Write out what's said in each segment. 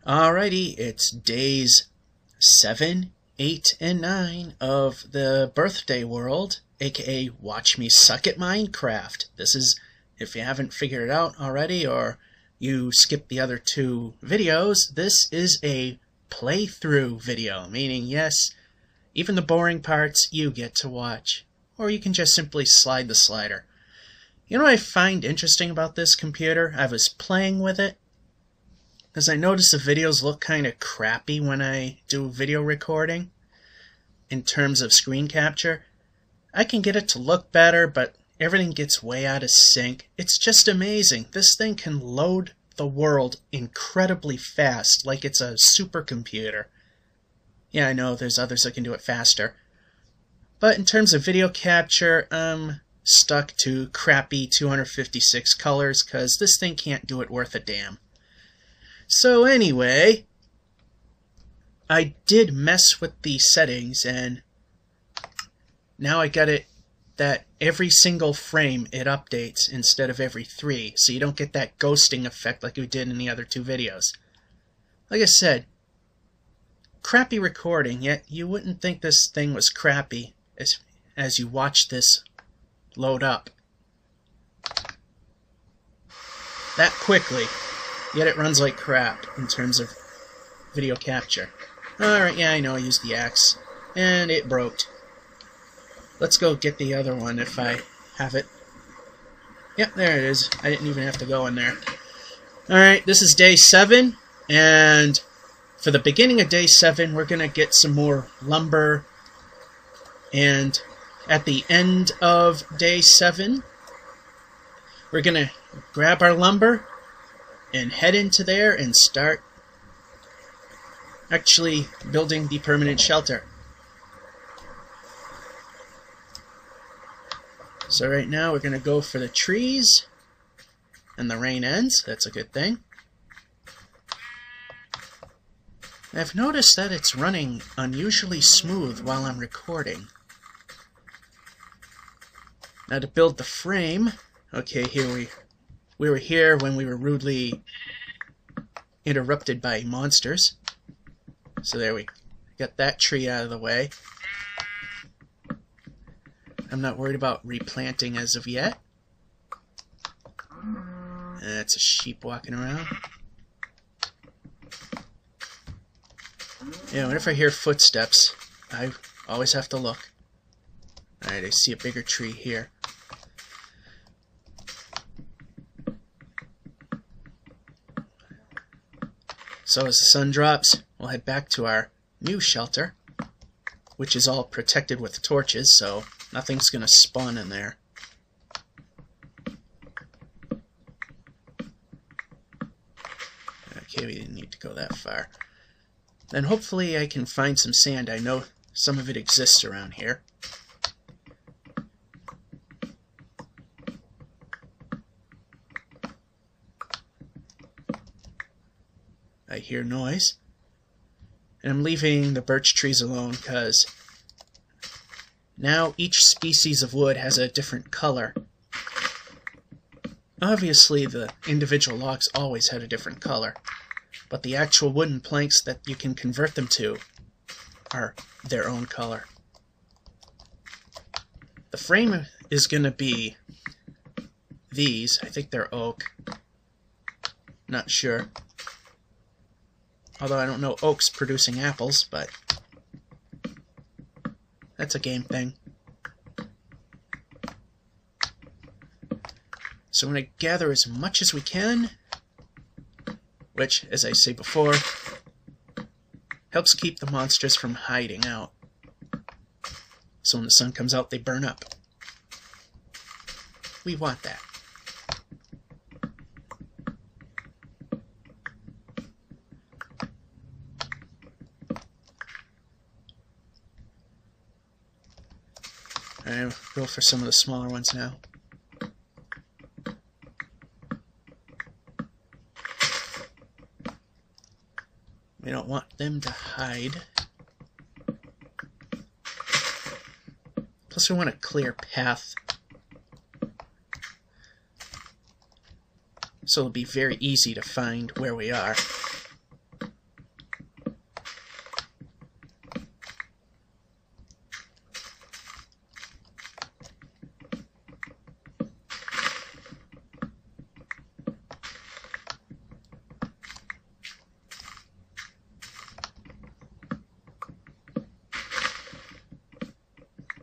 Alrighty, it's days 7, 8, and 9 of the birthday world, aka Watch Me Suck at Minecraft. This is, if you haven't figured it out already, or you skipped the other two videos, this is a playthrough video, meaning yes, even the boring parts you get to watch. Or you can just simply slide the slider. You know what I find interesting about this computer? I was playing with it, because I noticed the videos look kind of crappy when I do video recording in terms of screen capture. I can get it to look better, but everything gets way out of sync. It's just amazing. This thing can load the world incredibly fast, like it's a supercomputer. Yeah, I know there's others that can do it faster. But in terms of video capture, I'm stuck to crappy 256 colors, because this thing can't do it worth a damn. So anyway, I did mess with the settings, and now I got it that every single frame it updates instead of every 3, so you don't get that ghosting effect like we did in the other two videos. Like I said, crappy recording, yet you wouldn't think this thing was crappy as you watch this load up that quickly. Yet it runs like crap in terms of video capture. Alright, yeah, I know I used the axe, and it broke. Let's go get the other one if I have it. Yep, there it is. I didn't even have to go in there. Alright, this is day 7, and for the beginning of day 7, we're going to get some more lumber, and at the end of day 7, we're going to grab our lumber and head into there and start actually building the permanent shelter. So right now we're going to go for the trees, and the rain ends. That's a good thing. I've noticed that it's running unusually smooth while I'm recording. Now to build the frame, okay, here we were here when we were rudely interrupted by monsters. So there we got that tree out of the way. I'm not worried about replanting as of yet. That's a sheep walking around. Yeah, whenever I hear footsteps, I always have to look. Alright, I see a bigger tree here. So as the sun drops, we'll head back to our new shelter, which is all protected with torches, so nothing's going to spawn in there. Okay, we didn't need to go that far. Then hopefully I can find some sand. I know some of it exists around here. I hear noise, and I'm leaving the birch trees alone because now each species of wood has a different color. Obviously the individual logs always had a different color, but the actual wooden planks that you can convert them to are their own color. The frame is going to be these. I think they're oak. Not sure. Although I don't know oaks producing apples, but that's a game thing. So we're going to gather as much as we can, which, as I say before, helps keep the monsters from hiding out. So when the sun comes out, they burn up. We want that. I'll go for some of the smaller ones now. We don't want them to hide. Plus we want a clear path, so it'll be very easy to find where we are.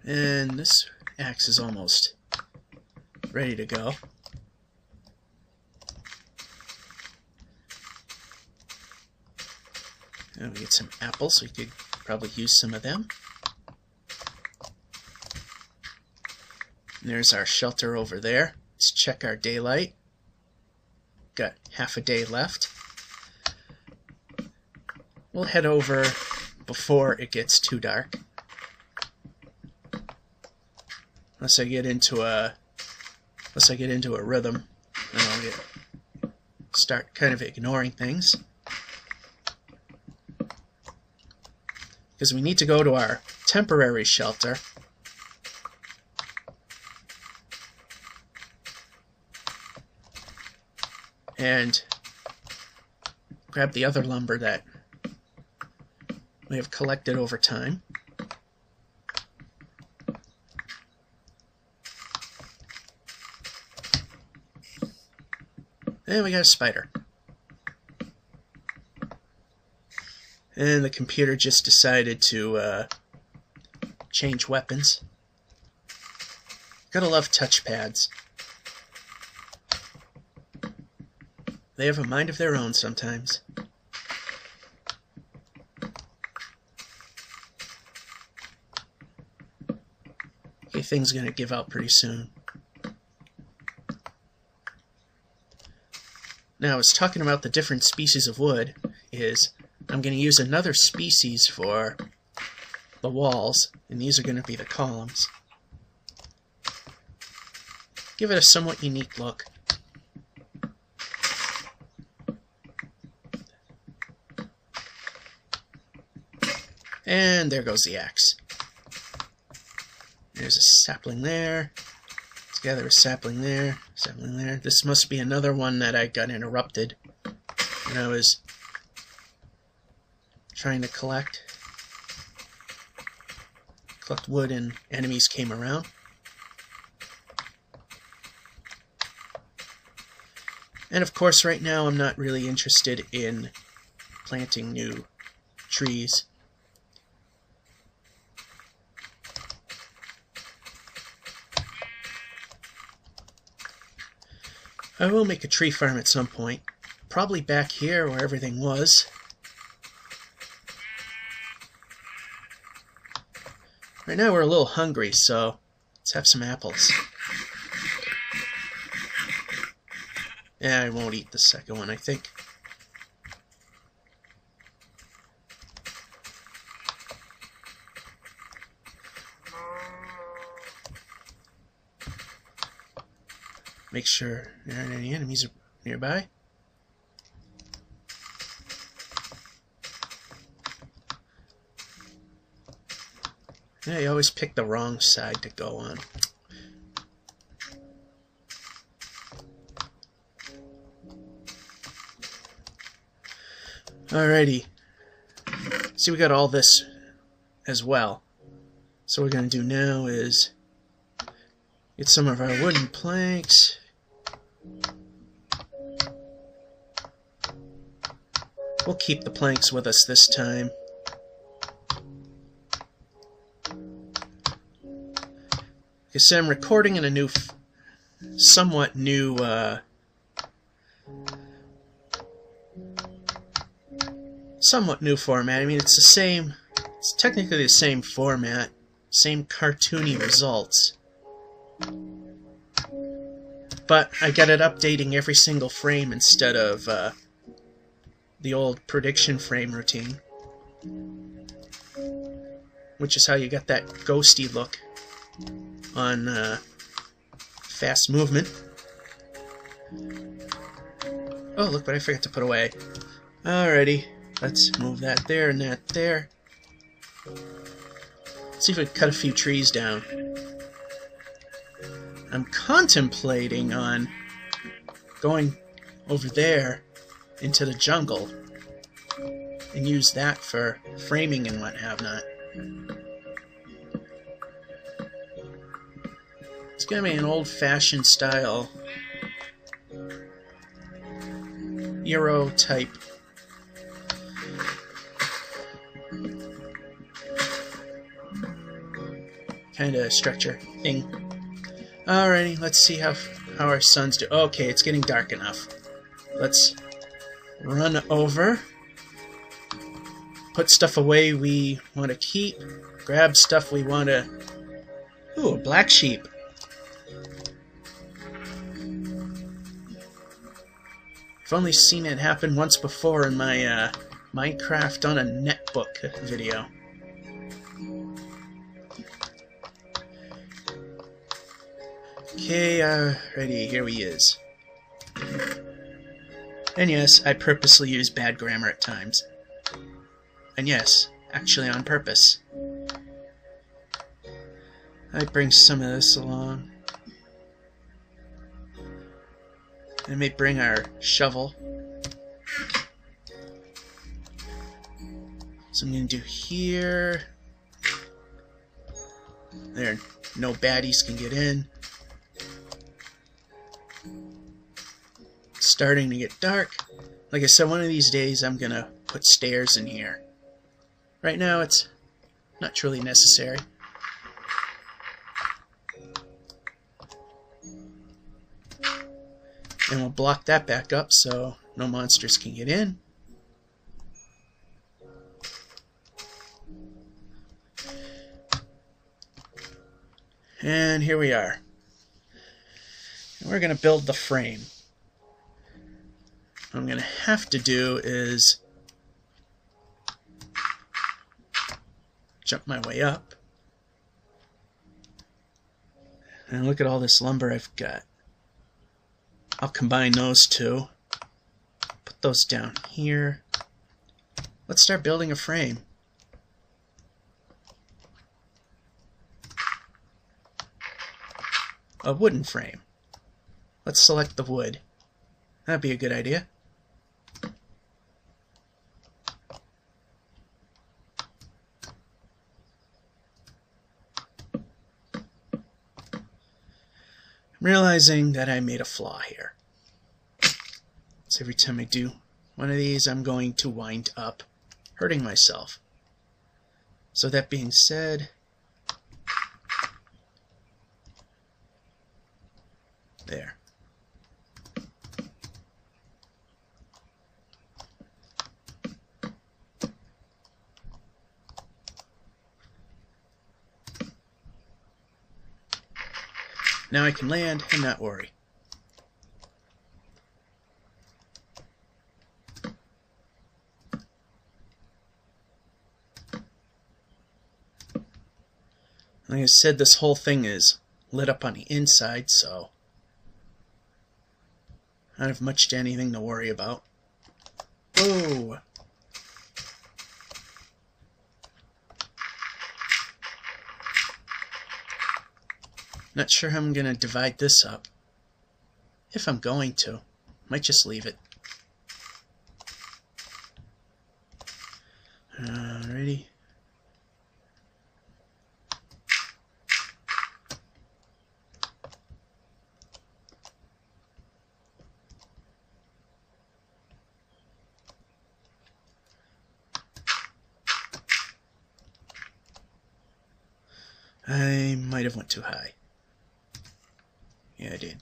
And this axe is almost ready to go. And we get some apples. We could probably use some of them. And there's our shelter over there. Let's check our daylight. Got half a day left. We'll head over before it gets too dark. Unless I get into a rhythm, and I'll start kind of ignoring things. Because we need to go to our temporary shelter. And grab the other lumber that we have collected over time. And we got a spider. And the computer just decided to change weapons. Gotta love touchpads. They have a mind of their own sometimes. Okay, thing's gonna give out pretty soon. Now, I was talking about the different species of wood. I'm going to use another species for the walls, and these are going to be the columns. Give it a somewhat unique look. And there goes the axe. There's a sapling there. Let's gather a sapling there, sapling there. This must be another one that I got interrupted when I was trying to collect wood and enemies came around. And of course right now I'm not really interested in planting new trees. I will make a tree farm at some point, probably back here where everything was. Right now we're a little hungry, so let's have some apples. Yeah, I won't eat the second one, I think. Make sure there aren't any enemies nearby. Yeah, you always pick the wrong side to go on. Alrighty. See, we got all this as well. So what we're going to do now is get some of our wooden planks. We'll keep the planks with us this time. Because I'm recording in a new, somewhat new format. I mean, it's technically the same format, same cartoony results. But I got it updating every single frame instead of the old prediction frame routine. Which is how you got that ghosty look on fast movement. Oh, look what I forgot to put away. Alrighty, let's move that there and that there. Let's see if we can cut a few trees down. I'm contemplating on going over there into the jungle and use that for framing and what have not. It's gonna be an old-fashioned style Euro type. kind of structure thing. Alrighty, let's see how our sons do. Okay, it's getting dark enough. Let's run over, put stuff away we want to keep, grab stuff we want to... Ooh, a black sheep. I've only seen it happen once before in my Minecraft on a netbook video. Okay, ready, here he is. And yes, I purposely use bad grammar at times. And yes, actually on purpose. I bring some of this along. I may bring our shovel. So I'm going to do here. There, no baddies can get in. It's starting to get dark. Like I said, one of these days I'm going to put stairs in here. Right now it's not truly necessary. And we'll block that back up so no monsters can get in. And here we are. And we're going to build the frame. What I'm going to have to do is jump my way up. And look at all this lumber I've got. I'll combine those two. Put those down here. Let's start building a frame. A wooden frame. Let's select the wood. That'd be a good idea. I'm realizing that I made a flaw here. So every time I do one of these, I'm going to wind up hurting myself. So that being said, there. Now I can land and not worry. Like I said, this whole thing is lit up on the inside, so I don't have much to anything to worry about. Whoa! Not sure how I'm going to divide this up. If I'm going to. Might just leave it. Alrighty. I might have went too high. Yeah, I did.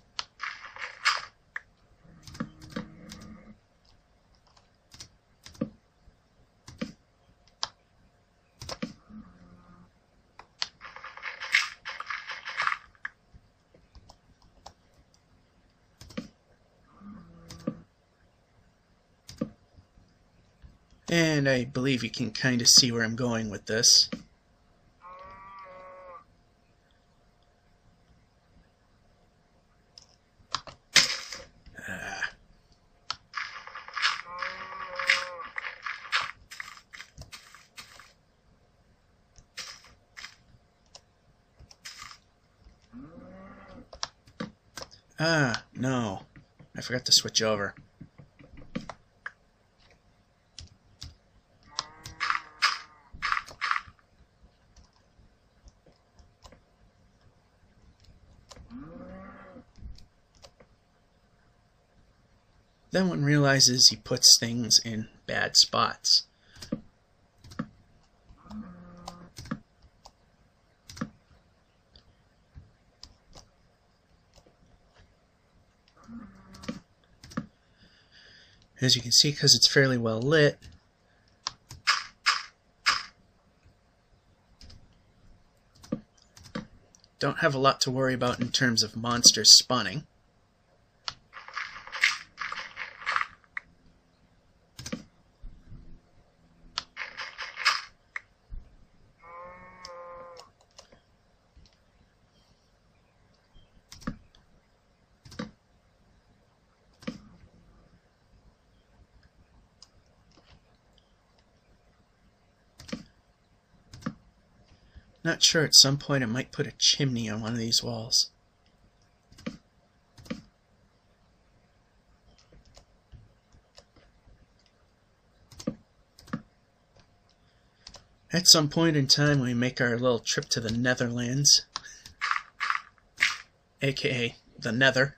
And I believe you can kind of see where I'm going with this. No. I forgot to switch over. Then one realizes he puts things in bad spots. As you can see, because it's fairly well lit, don't have a lot to worry about in terms of monsters spawning. Not sure, at some point I might put a chimney on one of these walls. At some point in time we make our little trip to the Netherlands, aka the Nether.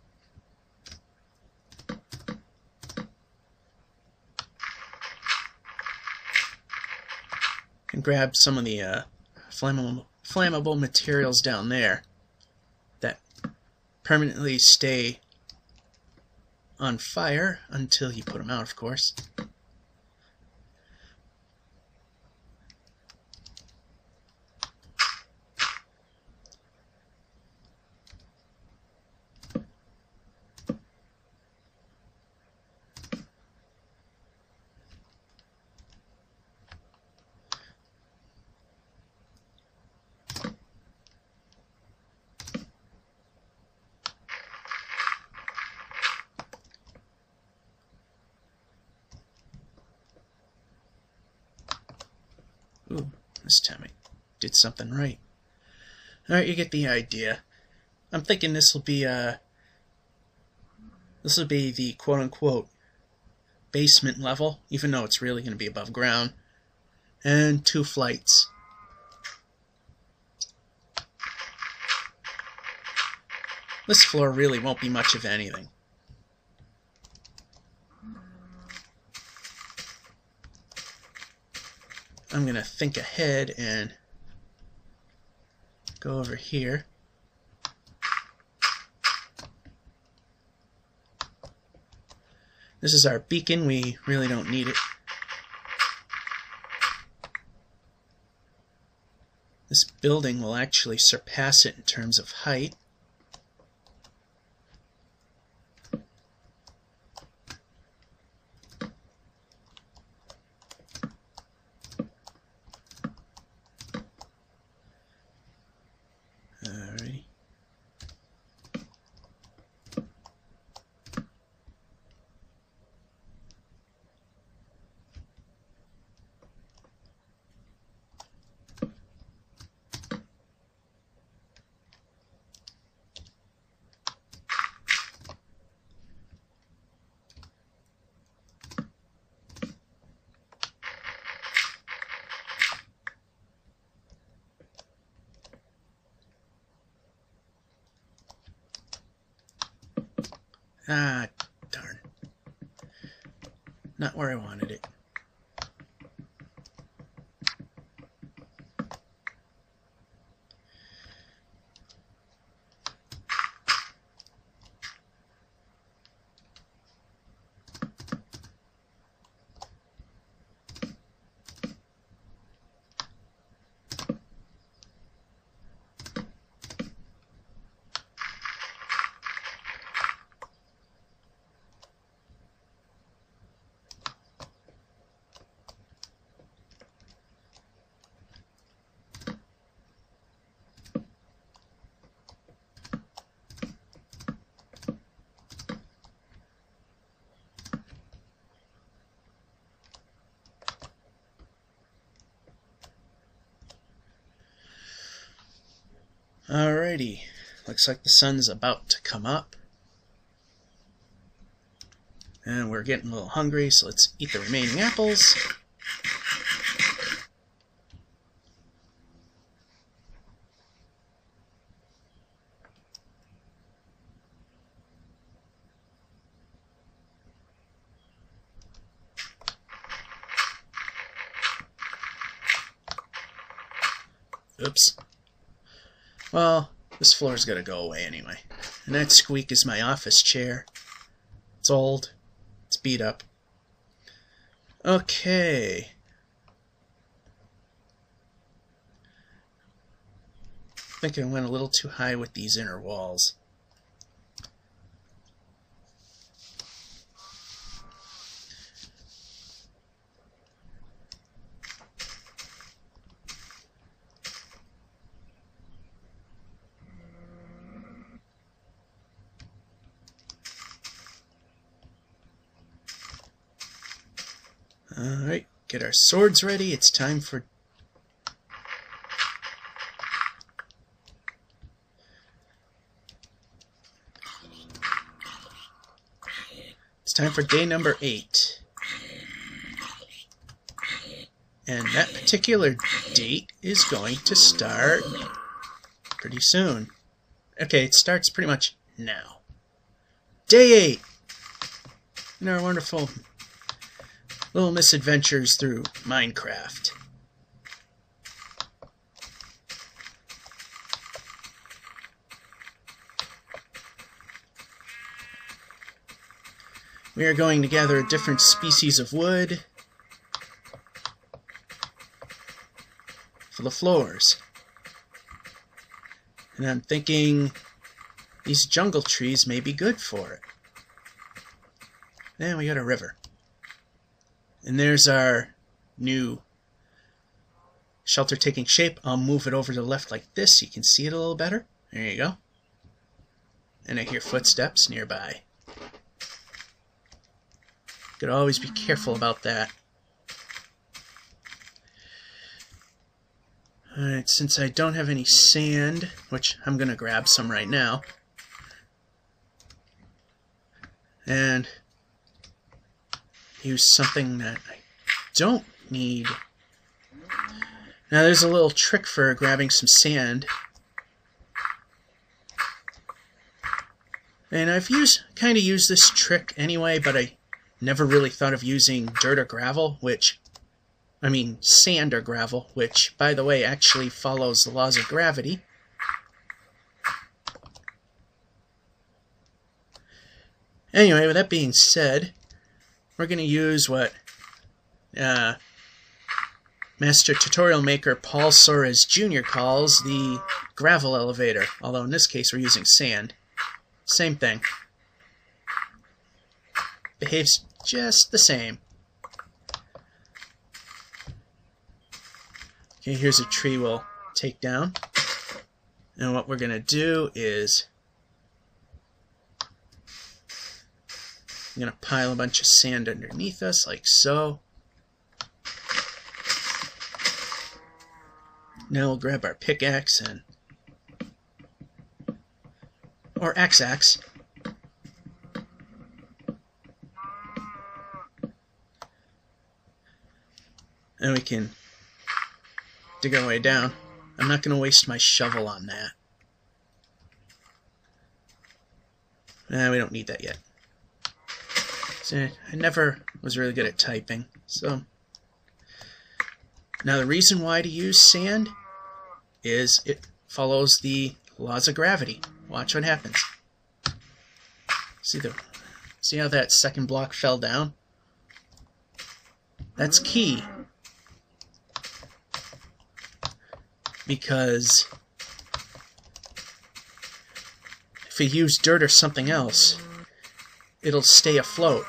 And grab some of the flammable materials down there that permanently stay on fire until you put them out, of course. Ooh, this time I did something right. Alright, you get the idea. I'm thinking this will be the quote-unquote basement level, even though it's really going to be above ground. And 2 flights. This floor really won't be much of anything. I'm going to think ahead and go over here. This is our beacon. We really don't need it. This building will actually surpass it in terms of height. Alrighty. Ah, darn. Not where I wanted it. Alrighty, looks like the sun's about to come up. And we're getting a little hungry, so let's eat the remaining apples. Oops. Well, this floor's gotta go away anyway. And that squeak is my office chair. It's old. It's beat up. Okay. I think I went a little too high with these inner walls. Alright, get our swords ready. It's time for... It's time for day number 8. And that particular date is going to start pretty soon. Okay, it starts pretty much now. Day 8! In our wonderful little misadventures through Minecraft. We are going to gather a different species of wood for the floors. And I'm thinking these jungle trees may be good for it. And we got a river. And there's our new shelter taking shape. I'll move it over to the left like this so you can see it a little better. There you go. And I hear footsteps nearby. Gotta always be careful about that. Alright, since I don't have any sand, which I'm gonna grab some right now, and use something that I don't need. Now there's a little trick for grabbing some sand. And I've kind of used this trick anyway, but I never really thought of using dirt or gravel, sand or gravel, which, by the way, actually follows the laws of gravity. Anyway, with that being said, we're going to use what Master Tutorial Maker Paul Soares Jr. calls the gravel elevator, although in this case we're using sand. Same thing. Behaves just the same. Okay, here's a tree we'll take down. And what we're going to do is I'm going to pile a bunch of sand underneath us, like so. Now we'll grab our pickaxe or axe. And we can dig our way down. I'm not going to waste my shovel on that. We don't need that yet. So I never was really good at typing. So now the reason why to use sand is it follows the laws of gravity. Watch what happens. See how that second block fell down? That's key. Because if you use dirt or something else, it'll stay afloat.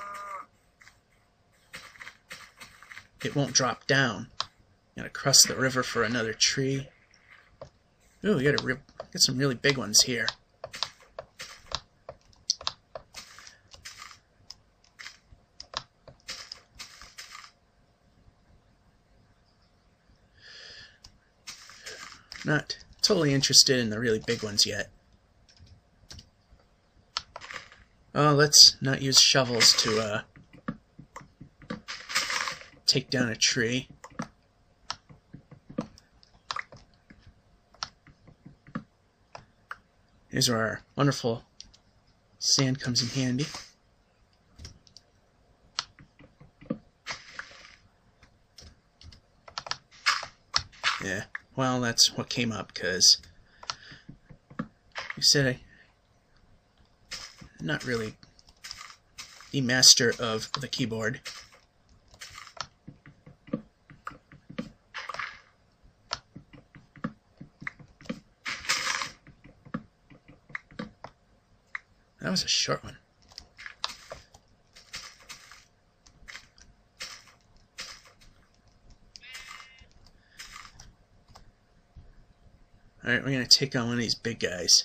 It won't drop down. Gotta cross the river for another tree. Ooh, we got some really big ones here. Not totally interested in the really big ones yet. Oh, let's not use shovels to take down a tree. Here's where our wonderful sand comes in handy. Yeah, well, that's what came up, because you said I'm not really the master of the keyboard. That was a short one. Alright, we're going to take on one of these big guys.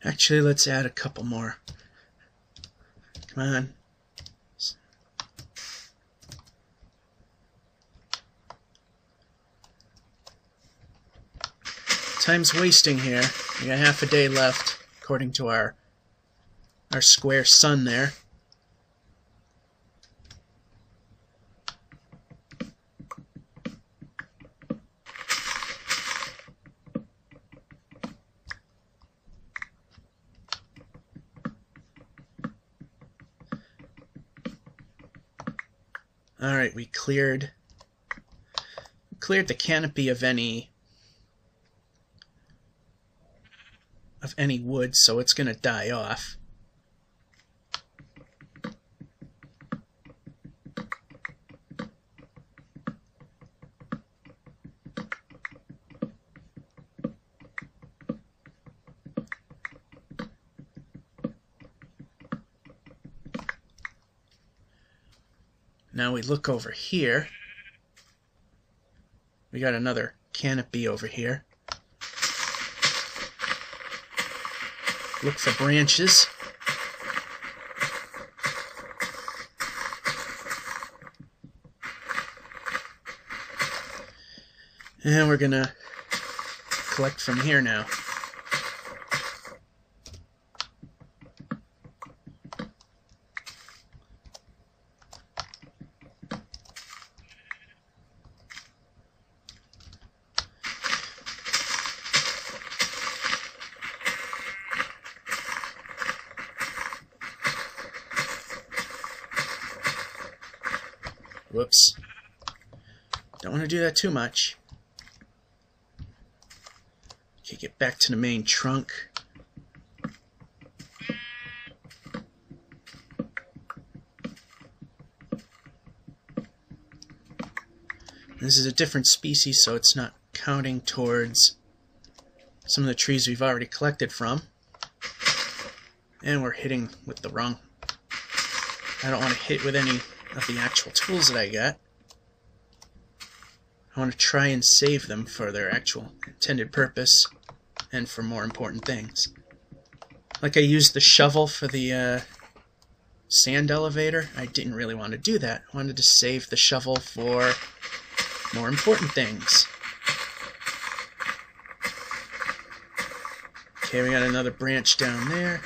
Actually, let's add a couple more. Come on. Time's wasting here. We got half a day left, according to our square sun there. Alright, we cleared the canopy of any wood, so it's going to die off. Now we look over here. We got another canopy over here. Look for branches. And we're gonna collect from here now. Whoops. Don't want to do that too much. Okay, get back to the main trunk. This is a different species, so it's not counting towards some of the trees we've already collected from. And we're hitting with the wrong... I don't want to hit with any of the actual tools that I got. I want to try and save them for their actual intended purpose and for more important things. Like I used the shovel for the sand elevator. I didn't really want to do that. I wanted to save the shovel for more important things. Okay, we got another branch down there.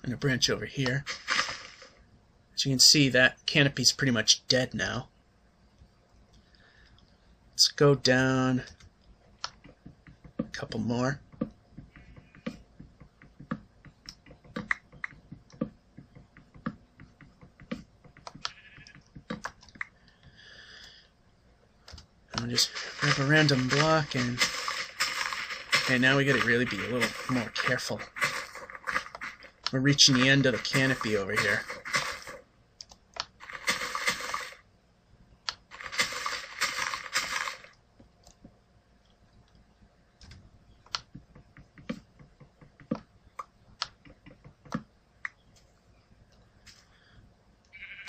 And a branch over here. As you can see, that canopy's pretty much dead now. Let's go down a couple more. And just grab a random block and now we gotta really be a little more careful. We're reaching the end of the canopy over here.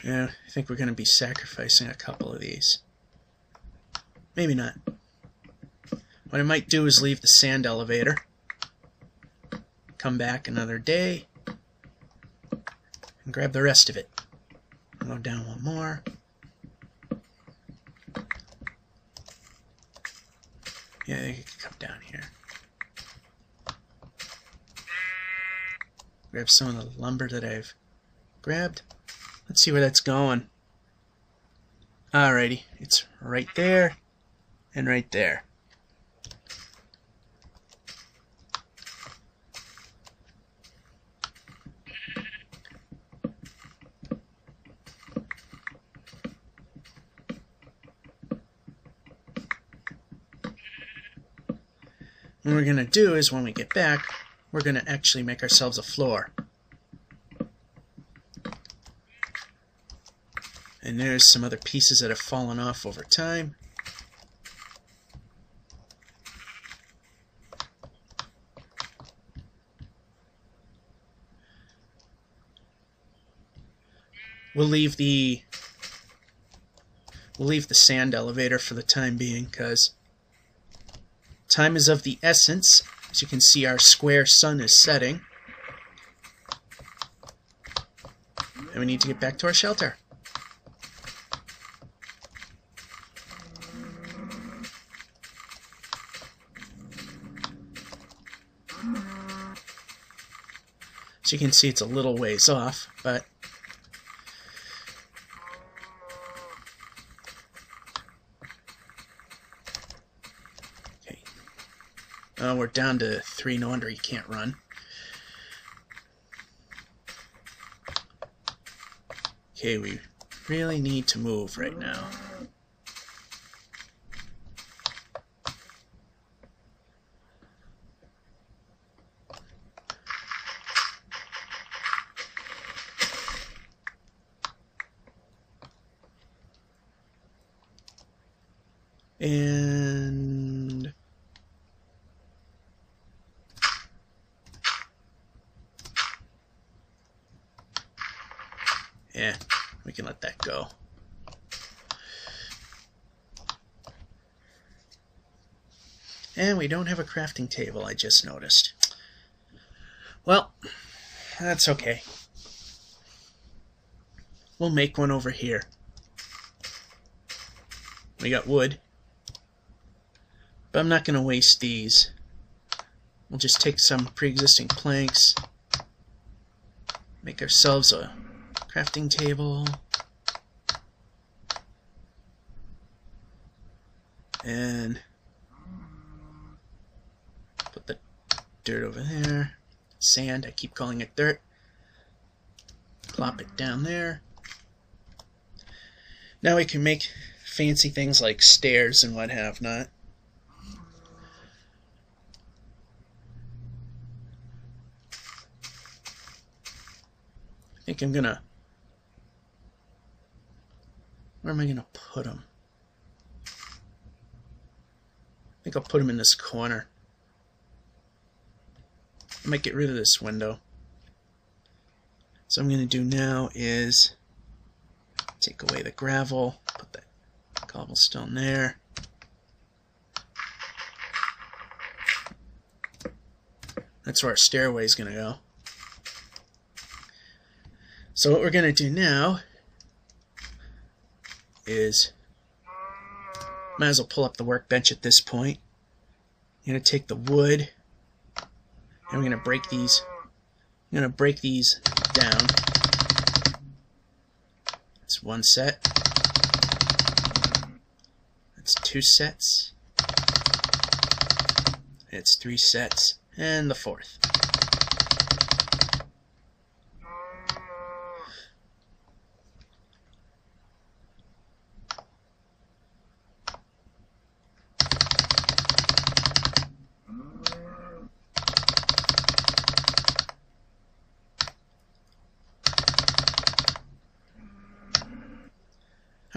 Yeah, I think we're going to be sacrificing a couple of these. Maybe not. What I might do is leave the sand elevator, come back another day, and grab the rest of it. Go down one more. Yeah, you can come down here. Grab some of the lumber that I've grabbed. Let's see where that's going. Alrighty, it's right there and right there. what we're going to do is when we get back, we're going to actually make ourselves a floor. And there's some other pieces that have fallen off over time. We'll leave the sand elevator for the time being because time is of the essence. As you can see, our square sun is setting. And we need to get back to our shelter. As you can see, it's a little ways off, but okay. We're down to 3, no wonder you can't run. Okay, we really need to move right now. And yeah, we can let that go. And we don't have a crafting table, I just noticed. Well, that's okay. We'll make one over here. We got wood. But I'm not going to waste these. We'll just take some pre-existing planks, make ourselves a crafting table, and put the dirt over there. Sand, I keep calling it dirt. Plop it down there. Now we can make fancy things like stairs and what have not. I think I'm gonna... Where am I gonna put them? I think I'll put them in this corner. I might get rid of this window. So what I'm gonna do now is take away the gravel, put that cobblestone there. That's where our stairway is gonna go. So what we're going to do now is, might as well pull up the workbench at this point. I'm going to take the wood and we're going to break these. I'm going to break these down. That's one set. That's 2 sets. It's 3 sets. And the 4th.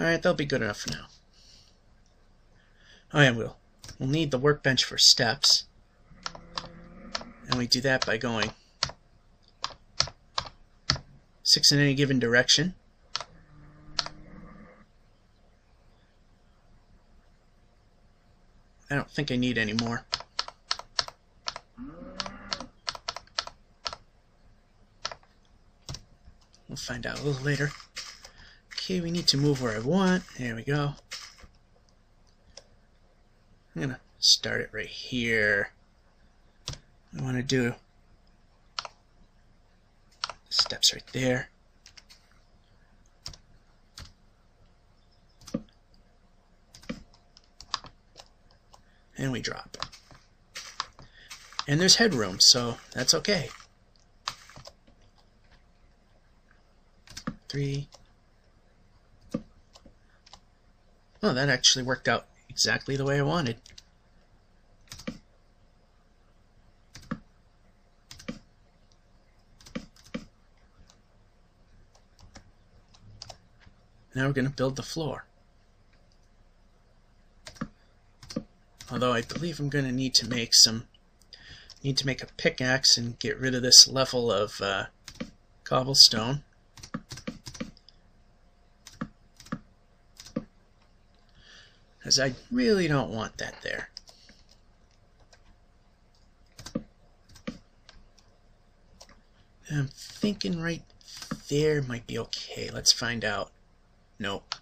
Alright, that'll be good enough for now. Oh yeah, we'll need the workbench for steps. And we do that by going 6 in any given direction. I don't think I need any more. We'll find out a little later. Okay, we need to move where I want. There we go. I'm gonna start it right here. I want to do steps right there. And we drop. And there's headroom, so that's okay. 3. Oh, that actually worked out exactly the way I wanted. Now we're going to build the floor. Although I believe I'm going to need to make a pickaxe and get rid of this level of cobblestone. Because I really don't want that there. I'm thinking right there might be okay. Let's find out. Nope.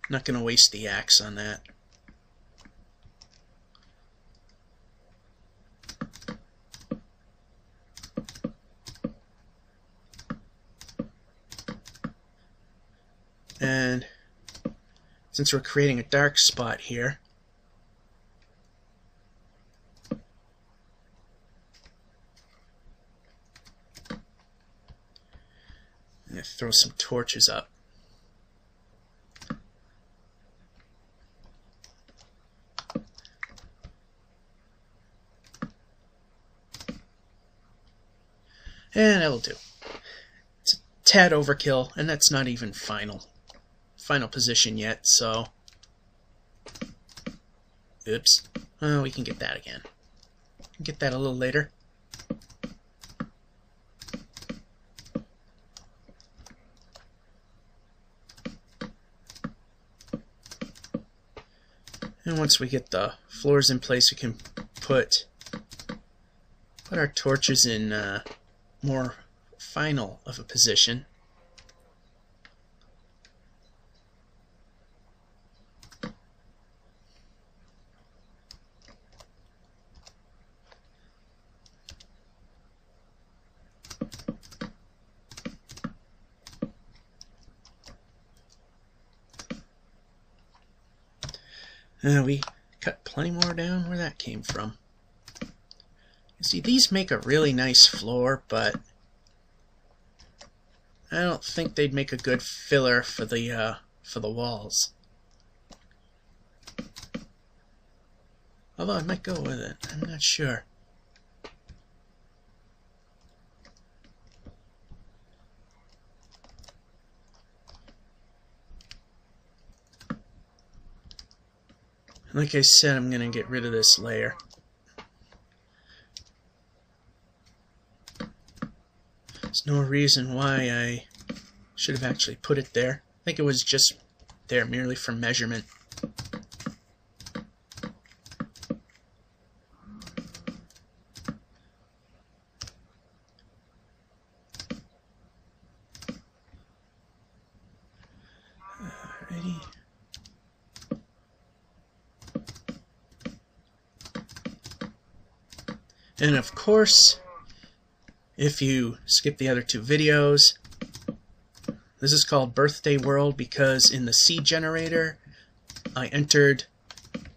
Not going to waste the axe on that. And since we're creating a dark spot here, I'm going to throw some torches up. And that'll do. It's a tad overkill, and that's not even final position yet, so oops. Oh, we can get that again. Get that a little later. And once we get the floors in place, we can put our torches in more final of a position. We cut plenty more down where that came from. You see, these make a really nice floor, but I don't think they'd make a good filler for the walls. Although I might go with it, I'm not sure. Like I said, I'm going to get rid of this layer. There's no reason why I should have actually put it there. I think it was just there merely for measurement. Alrighty. And of course, if you skip the other two videos, this is called Birthday World because in the seed generator, I entered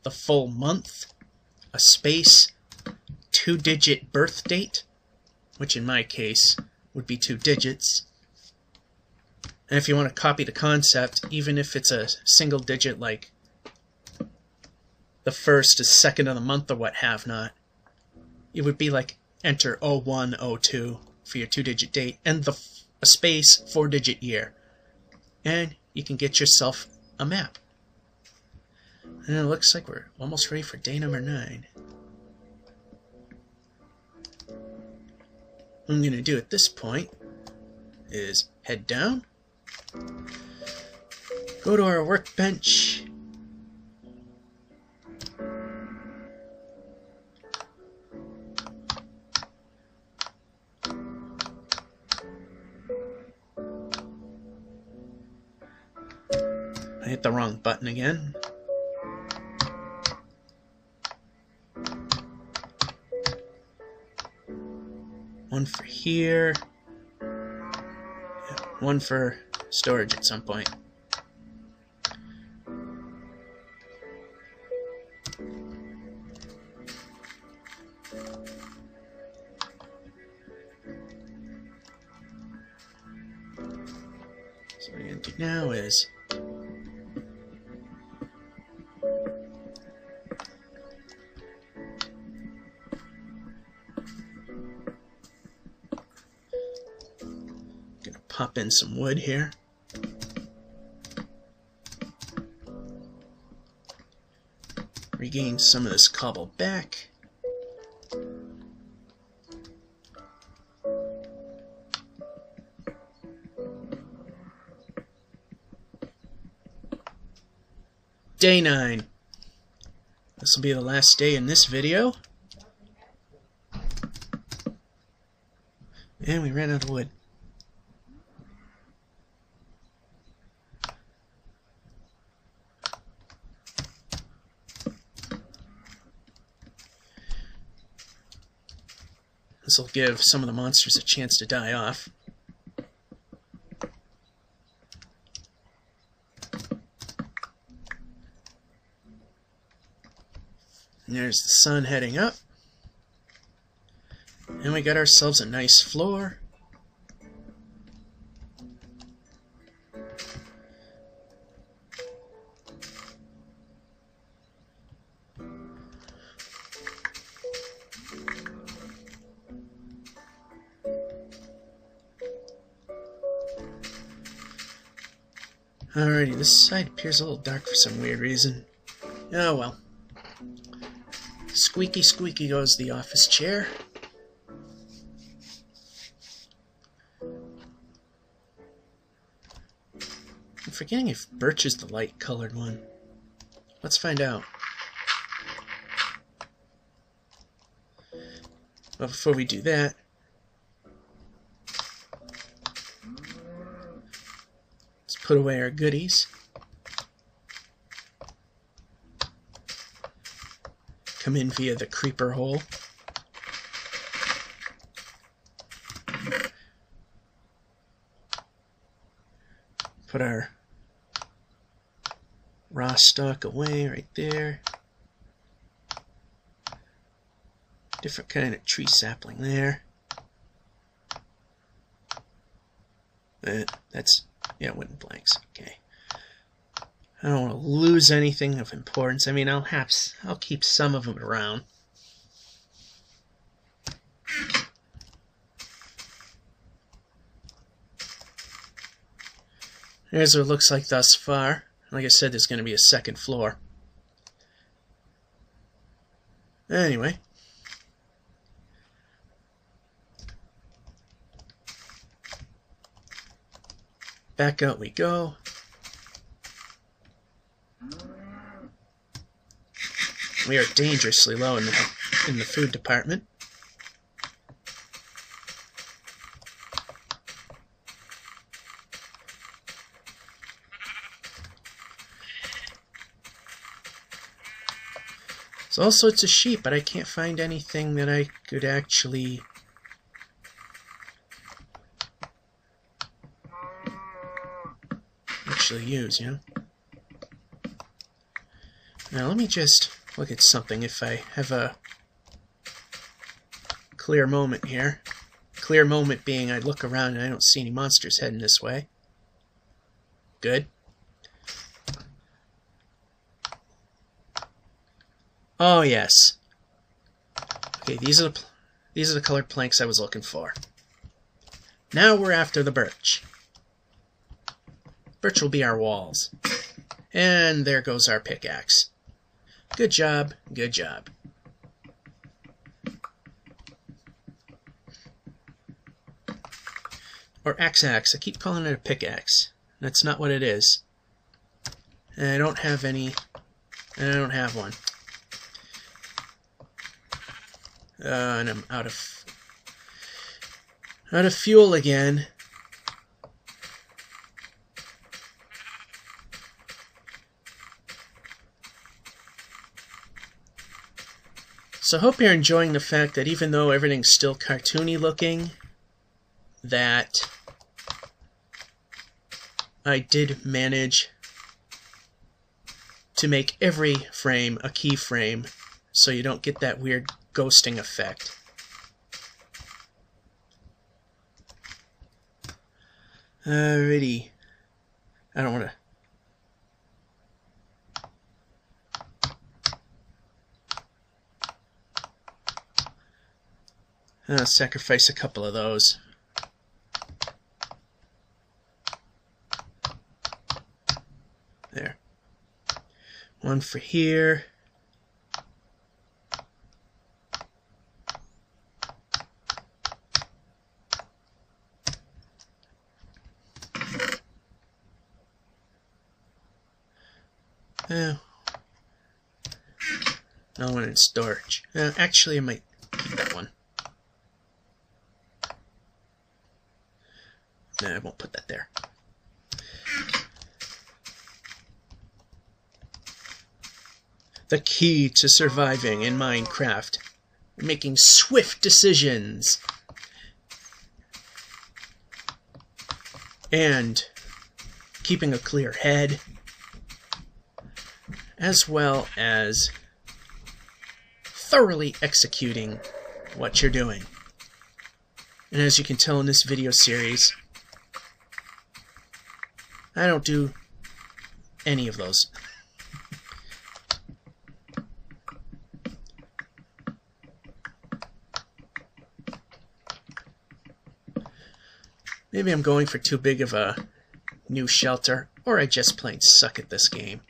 the full month, a space, 2-digit birth date, which in my case would be 2 digits. And if you want to copy the concept, even if it's a single digit like the first is second of the month or what have not, it would be like enter 0102 for your 2-digit date and a space 4-digit year. And you can get yourself a map. And it looks like we're almost ready for day number 9. What I'm going to do at this point is head down, go to our workbench, I hit the wrong button again. One for here. Yeah, one for storage at some point. So what I'm going to do now is pop in some wood here. Regain some of this cobble back. Day 9. This will be the last day in this video. And we ran out of wood. This will give some of the monsters a chance to die off. And there's the sun heading up. And we got ourselves a nice floor. Alrighty, this side appears a little dark for some weird reason. Oh well. Squeaky squeaky goes the office chair. I'm forgetting if birch is the light colored one. Let's find out. But before we do that, let's put away our goodies. Come in via the creeper hole. Put our raw stalk away right there. Different kind of tree sapling there. That's, yeah, wooden planks. Okay. I don't want to lose anything of importance. I mean, I'll keep some of them around. Here's what it looks like thus far. Like I said, there's going to be a second floor. Anyway. Back out we go. We are dangerously low in the food department. There's all sorts of sheep, but I can't find anything that I could actually use, you know? Now let me just look at something if I have a clear moment here. Clear moment being I look around and I don't see any monsters heading this way. Good. Oh yes. Okay, these are the colored planks I was looking for. Now we're after the birch. Birch will be our walls. And there goes our pickaxe. Good job, good job. Or axe. I keep calling it a pickaxe. That's not what it is. And I don't have any, and I don't have one. And I'm out of fuel again. So I hope you're enjoying the fact that even though everything's still cartoony looking, that I did manage to make every frame a keyframe so you don't get that weird ghosting effect. Alrighty. I don't want to... I'll sacrifice a couple of those. One for here. Another one in storage. Actually, I might keep that one. No, I won't put that there. The key to surviving in Minecraft. Making swift decisions. And keeping a clear head. As well as thoroughly executing what you're doing. And as you can tell in this video series, I don't do any of those. Maybe I'm going for too big of a new shelter, or I just plain suck at this game.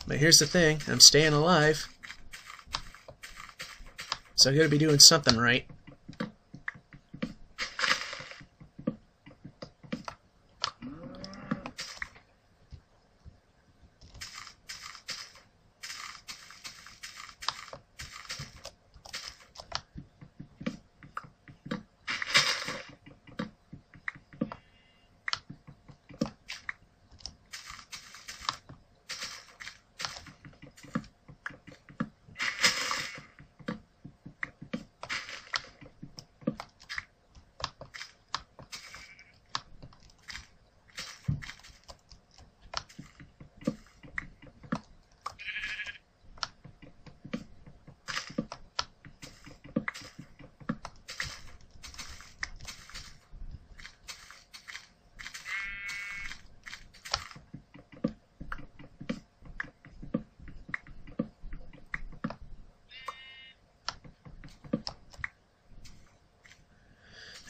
But here's the thing, I'm staying alive. So I gotta be doing something right.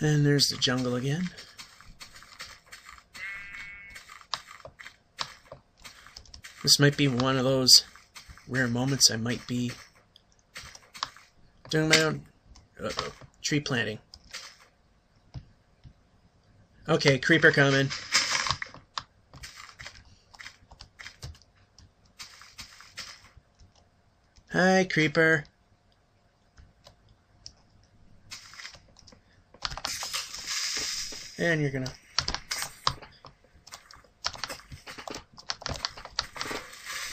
And there's the jungle again. This might be one of those rare moments I might be doing my own tree planting. Okay, creeper coming. Hi, creeper. And you're gonna...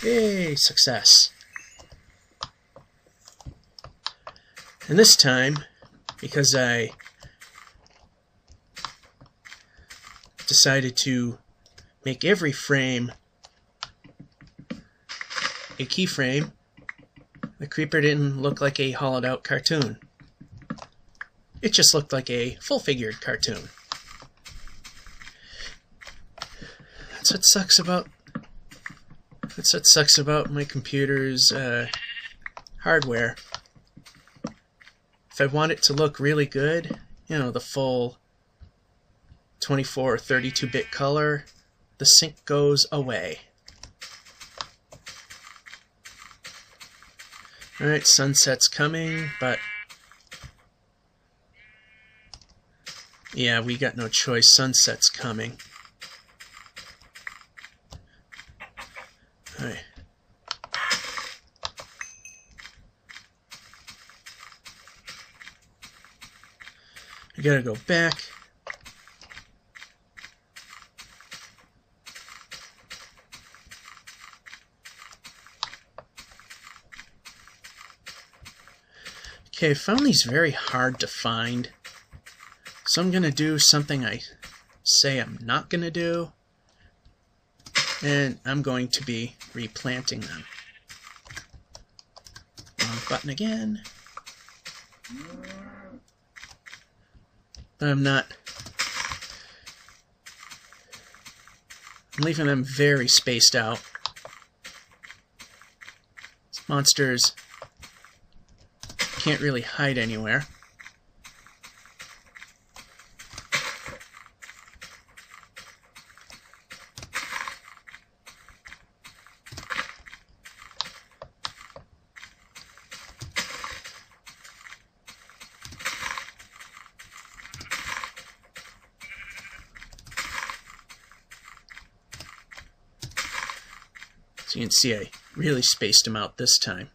Yay, success. And this time, because I decided to make every frame a keyframe, the creeper didn't look like a hollowed out cartoon. It just looked like a full-figured cartoon. That's what sucks about my computer's hardware. If I want it to look really good, you know, the full 24 or 32-bit color, the sync goes away. Alright, sunset's coming, but yeah, we got no choice. Sunset's coming. Alright. I gotta go back. Okay, I found these very hard to find. So I'm gonna do something I say I'm not gonna do. And I'm going to be replanting them. Wrong button again. But I'm not. I'm leaving them very spaced out. These monsters can't really hide anywhere. You can see I really spaced them out this time.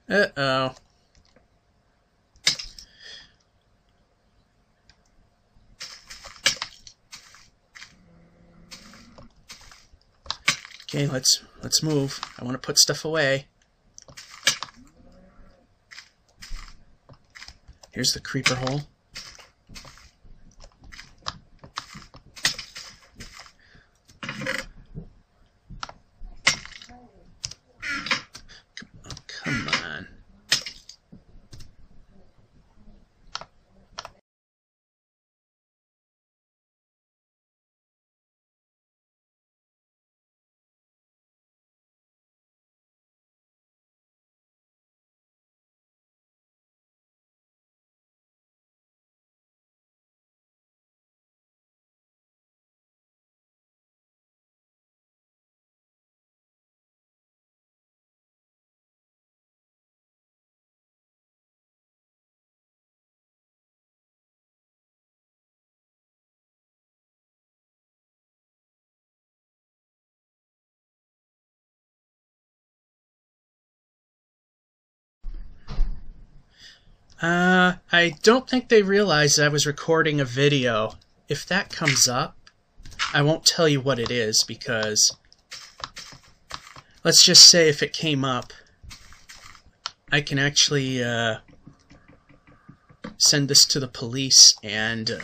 Uh-oh. Okay, let's move. I want to put stuff away. Here's the creeper hole. Oh, come on. I don't think they realized I was recording a video. If that comes up, I won't tell you what it is because let's just say if it came up, I can actually send this to the police and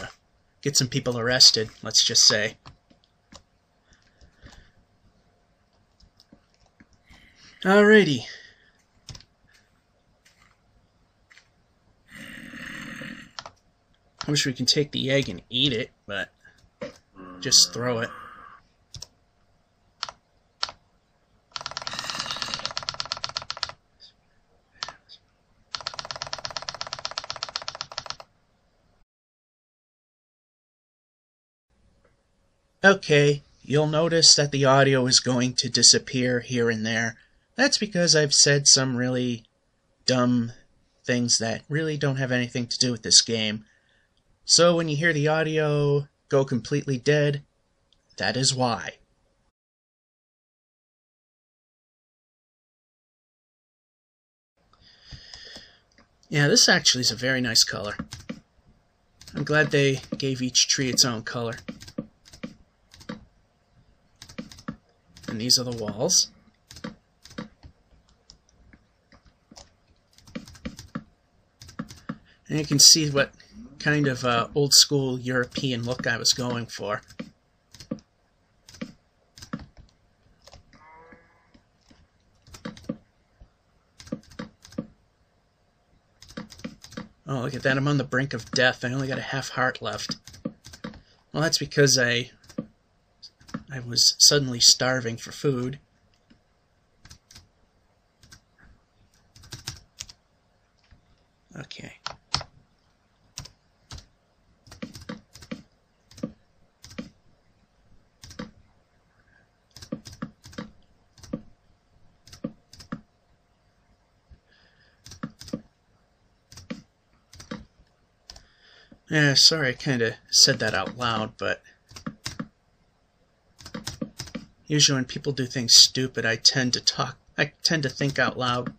get some people arrested, let's just say. Alrighty. I wish we could take the egg and eat it, but just throw it. Okay, you'll notice that the audio is going to disappear here and there. That's because I've said some really dumb things that really don't have anything to do with this game. So when you hear the audio go completely dead, that is why. Yeah, this actually is a very nice color. I'm glad they gave each tree its own color. And these are the walls. And you can see what kind of old school European look I was going for. Oh, look at that, I'm on the brink of death. I only got a half heart left. Well, that's because I was suddenly starving for food. Okay. Yeah, sorry I kind of said that out loud, but usually when people do things stupid, I tend to think out loud.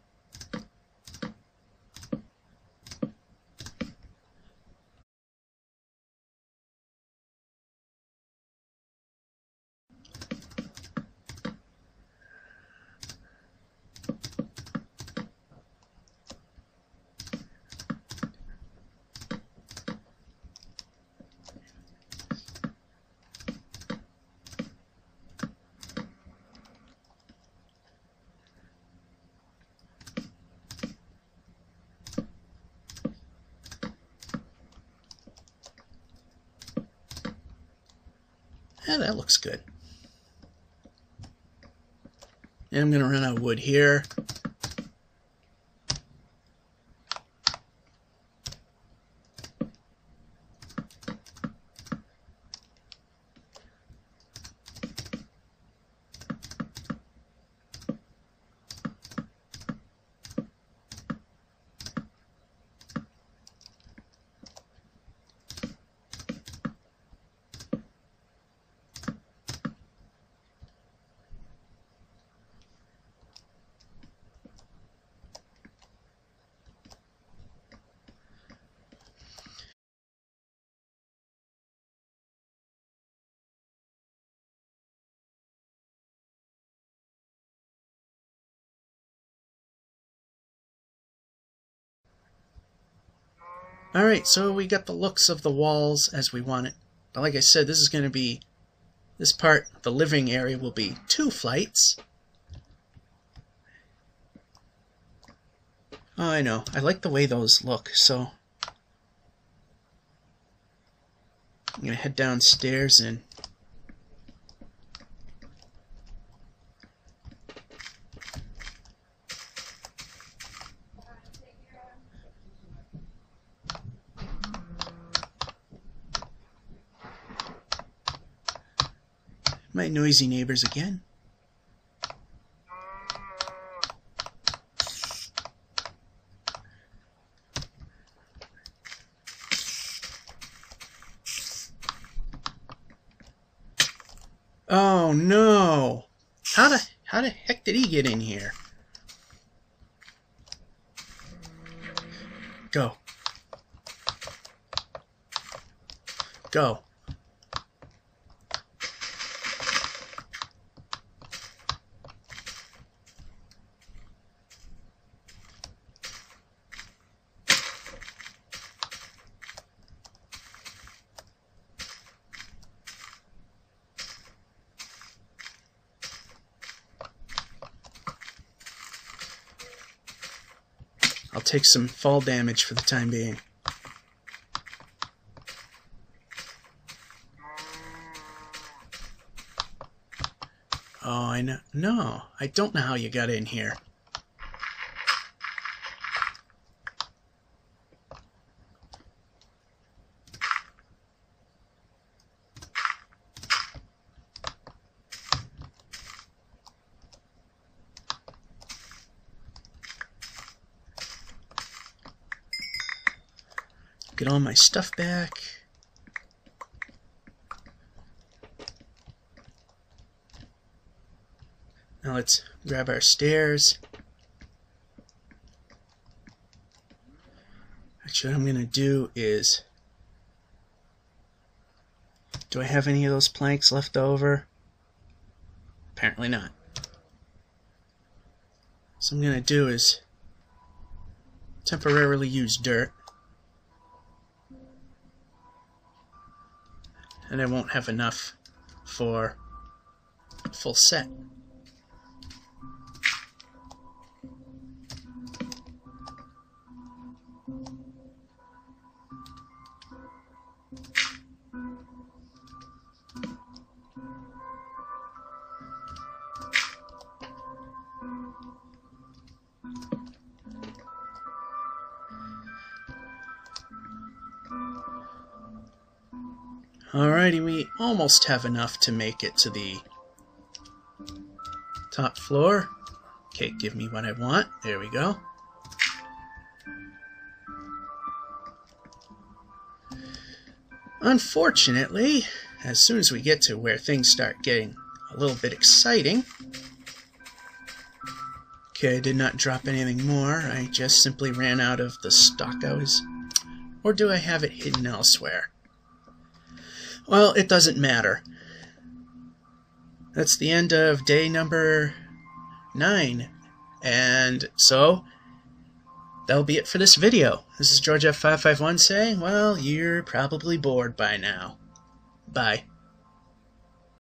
Yeah, that looks good. And I'm going to run out of wood here. Alright, so we got the looks of the walls as we want it. But like I said, this is going to be, this part, the living area, will be 2 flights. Oh, I know. I like the way those look, so I'm going to head downstairs and my noisy neighbors again. Oh no! How the heck did he get in here? Go. Go. I'll take some fall damage for the time being. Oh, I know. No, I don't know how you got in here. Get all my stuff back. Now let's grab our stairs. Actually, what I'm going to do is... Do I have any of those planks left over? Apparently not. So what I'm going to do is temporarily use dirt. And I won't have enough for a full set. Alrighty, we almost have enough to make it to the top floor. Okay, give me what I want. There we go. Unfortunately, as soon as we get to where things start getting a little bit exciting... Okay, I did not drop anything more. I just simply ran out of the stock I was... Or do I have it hidden elsewhere? Well, it doesn't matter. That's the end of day number 9. And so, that'll be it for this video. This is George F551 saying, well, you're probably bored by now. Bye.